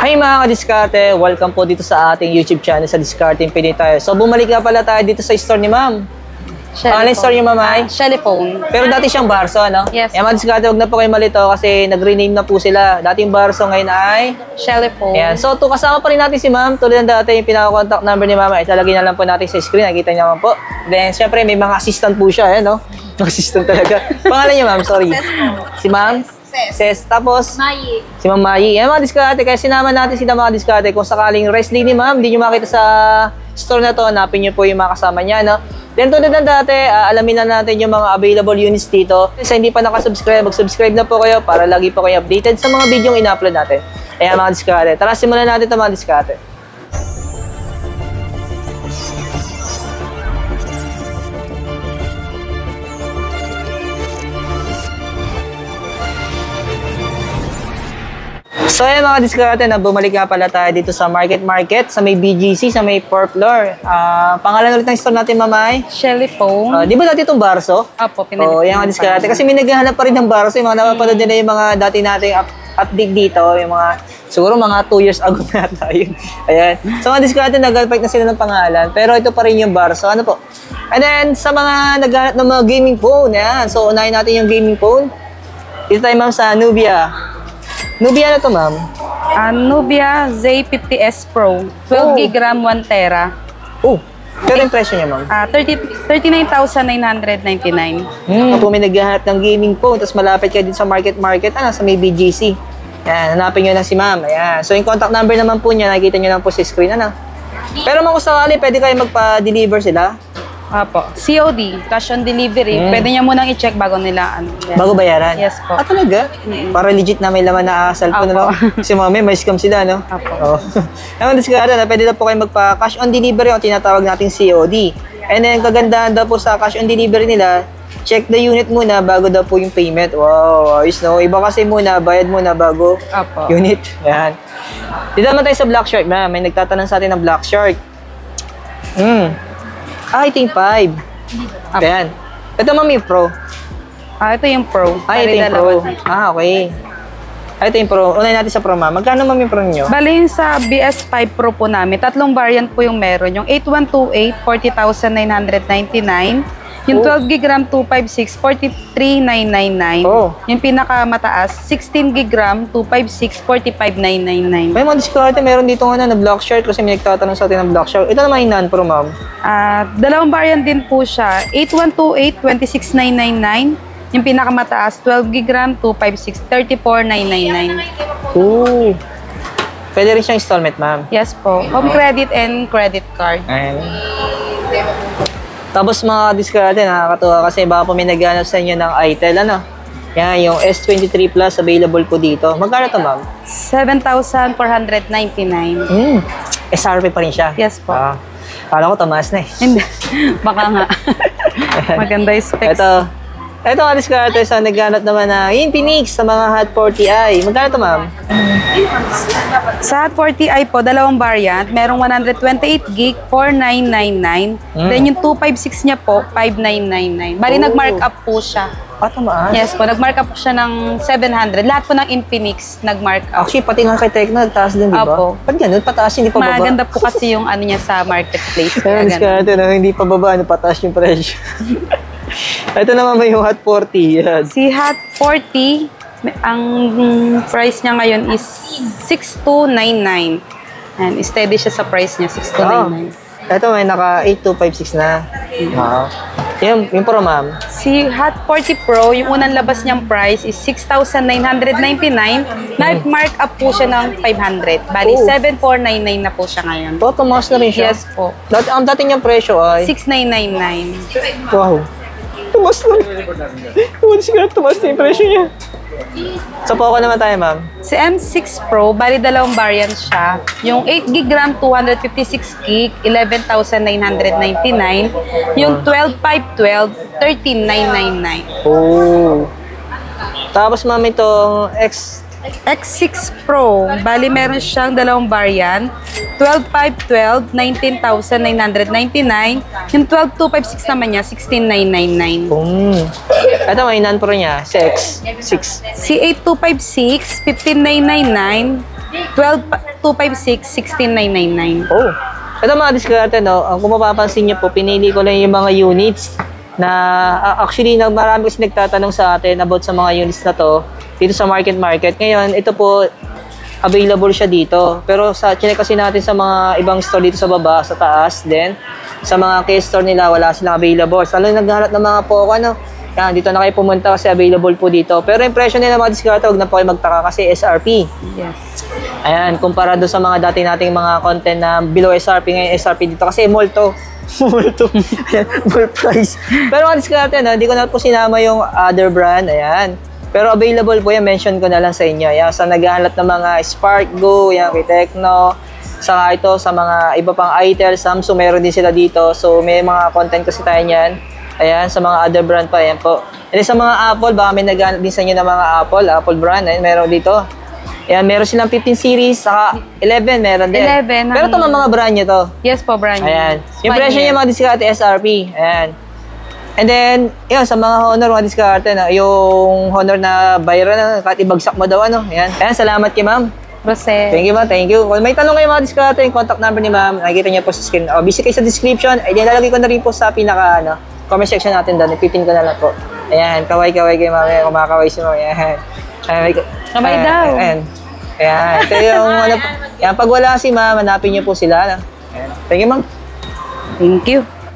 Hi mga kadiskarte! Welcome po dito sa ating YouTube channel sa Discarding Pinoy tayo. So bumalik nga pala tayo dito sa store ni Ma'am. Pangalan store niyo, Ma'am ay? Shelly Phone. Pero dati siyang Barso, ano? Yes. Mga diskarte, huwag na po kayo malito kasi nag-rename na po sila. Dating Barso, ngayon ay? Shelly Phone. Ayan. So kasama pa rin natin si Ma'am. Tulad ng dati yung pinaka-contact number ni Ma'am ay ilalagay na lang po natin sa screen. Nakikita niyo naman po. Then syempre may mga assistant po siya, no? Assistant talaga. Pangalan niyo, Ma'am? Sorry. Si Ma'am? Ses. Tapos? Mayi. Si Ma'am Mayi. Yan mga diskarte. Kaya sinama natin sila mga diskarte. Kung sakaling rest day ni Ma'am, hindi nyo makita sa store na to, hanapin nyo po yung mga kasama niya, no? Then tulad ng dati, alamin na natin yung mga available units dito. Sa hindi pa nakasubscribe, mag-subscribe na po kayo para lagi po kayo updated sa mga video yung ina-upload natin. Ayan mga diskarte. Tara, simulan natin ito mga diskarte. So ayan mga diskarte, na bumalik nga pala tayo dito sa Market, sa may BGC, sa may 4th floor. Pangalan ulit ng store natin, Mamay? Shelly Phone. Di ba dati itong Barso? Apo, pinag- Oo, yan mga diskarte. Kasi may naghahanap pa rin ng Barso. Yung mga napapanood nila yung mga dati nating update dito. Yung mga, siguro mga 2 years ago na tayo. Ayan. So mga diskarte, nag-alpite na sila ng pangalan. Pero ito pa rin yung Barso. Ano po? And then, sa mga naghahanap ng mga gaming phone, yan. So unahin natin yung gaming phone. Dito tayo, Ma'am, sa Nubia. Nubia na to, Ma'am? Nubia Z50S Pro. 12 GB RAM, 1 tera. Oh, pero yung presyo niya, Ma'am? 39,999. Kung may naghahanap ng gaming phone, tapos malapit kayo din sa market, sa may BGC. Yan, hanapin nyo lang si Ma'am. Ayan. So, yung contact number naman po niya, nakikita nyo lang po sa screen, ano? Pero kung sakali, pwede kayo magpa-deliver sila? Apo. COD, cash on delivery. Pwede niya munang i-check bago nila, yan. Bago bayaran? Yes po. Talaga? Para legit na may laman na cellphone na lang. Kasi Mami, may scam sila, no? Apo. Oo. Ewan, diskarte na, pwede na po kayo magpa-cash on delivery o tinatawag nating COD. And then, kagandahan daw po sa cash on delivery nila, check the unit muna bago daw po yung payment. Wow, ayos, no? Iba kasi muna, bayad muna bago Apo. unit. Yan. Dito naman tayo sa Black Shark, Ma'am. May nagtatanong sa atin ng Black Shark. I think 5. Ayan. Ito, Ma'am, yung Pro. Ito yung Pro. Ito yung Pro. Okay. Ito yung Pro. Unahin natin sa Pro, Ma'am. Magkano, Ma'am, yung Pro nyo? Bale yung sa BS5 Pro po namin, tatlong variant po yung meron. Yung 8128, 40,999. Yung 12 GB RAM 256, 43,999. Yung pinakamataas, 16 GB RAM 256, 45,999. May mga diskarte. Meron dito nga na Black Shark kasi may nagtatanong sa atin ng Black Shark. Ito naman yung non-Pro, Ma'am. Dalawang variant din po siya. 8128, 26,999. Yung pinakamataas, 12 GB RAM 256, 34,999. Pwede rin siyang installment, Ma'am. Yes po. Home credit and credit card. Ayan. Tapos mga diskarte, nakakatuwa kasi baka po may naghanap sa inyo ng ITEL, ano? Yan, yung S23 Plus available po dito. Magkano to, Ma'am? 7,499. SRP pa rin siya? Yes po. Kala ko tumaas na eh. Hindi. Baka nga. Maganda yung specs. Ito mga diskarte, sa naghanap naman na Infinix sa mga Hot 40i. Magkano to, Ma'am? Sa Hot 40i po, dalawang variant. Merong 128GB, 4,999. Then yung 256 niya po, 5,999. Bali, nag-mark up po siya. Tumaas? Yes po, nag-mark up po siya ng 700. Lahat po ng Infinix nag-mark up. Actually, pati nga kay Tecno, nagtaas din, di ba? Opo. Ba't ganun? Pataas, hindi pa baba? Maganda po kasi yung ano niya sa marketplace. Kaya diskarte, no? Hindi pa baba, pataas yung presyo. Ito naman may yung Hot 40. Yan. Si Hot 40, ang price niya ngayon is 6,299. And steady siya sa price niya, 6,299. Ito may naka 8256 na. Yung Pro, Ma'am. Si Hot 40 Pro, yung unang labas niyang price is 6,999. Nag-mark up po siya ng 500. Bali, 7,499 na po siya ngayon. Tumaas na rin siya? Yes po. Ang dati niyang presyo ay? 6,999. Wow. Tumaas na rin. Tumaas na yung presyo niya. So, Poco naman tayo, Ma'am. Si M6 Pro, bali dalawang variant siya. Yung 8GB RAM, 256GB, 11,999. Yung 12,512, 13,999. Tapos, Ma'am, itong X6 Pro, bali meron siyang dalawang variant. 12,512, 19,999. Yung 12,256 naman niya, 16,999. Ito may non-pro niya, si X6. Si 8256, 15,999. 256, 16,999. Oh. Ito mga diskarte, no? Kung mapapansin niyo po, pinili ko lang yung mga units na actually marami kasi nagtatanong sa atin about sa mga units na to dito sa market. Ngayon, ito po available siya dito. Pero chinek kasi natin sa mga ibang store dito sa baba, sa taas, then sa mga K-store nila, wala silang available. Lalo naghahanap ng mga Poco, ano? Yan, dito na kayo pumunta kasi available po dito. Pero yung presyo nila mga diskarte, huwag na po kayo magtaka kasi SRP. Yes. Ayan, kumpara doon sa mga dati nating mga content na below SRP, ngayon SRP dito kasi mall to. Mall to. Ayan, mall price. Pero mga diskarte, no, hindi ko na po sinama yung other brand. Ayan. Pero available po yan, mention ko na lang sa inyo. Ayan, sa naghahanap ng mga Spark Go, yan, kay Tecno, saka ito sa mga iba pang Itel, Samsung, meron din sila dito. So may mga content kasi tayo niyan. Ayan, sa mga other brand pa, ayan po. And sa mga Apple, baka may naghahanap din sa inyo ng mga Apple brand. Ayan, meron dito. Ayan, meron silang 15 series, saka 11 meron din. 11, Pero ito mga brand nyo to. Yes po, brand new. Ayan. Yung presyo niya mga diskarte SRP. Ayan. And then, yun, sa mga Honor, mga diskarte, na, yung Honor na Byron, na, kahit ibagsak mo daw, ano. Ayan. Ayan, salamat kay ma'am. Rosette. Thank you, ma'am. Thank you. Kung may tanong kayo mga diskarte, yung contact number ni ma'am, nakikita niyo po sa screen. O, visit kayo sa description. Ay, lalagay ko na rin po sa pinaka, comment section natin doon. Ipipin ko na lang po. Ayan, kaway-kaway kayo, ma'am. Ayan, kumakaway si ma'am. Ayan. Kamay daw. Ayan. Ayan. Ito yung, yan, pag wala si ma'am, hanapin niyo po sila. Ayan. Thank you, ma'am. Thank you.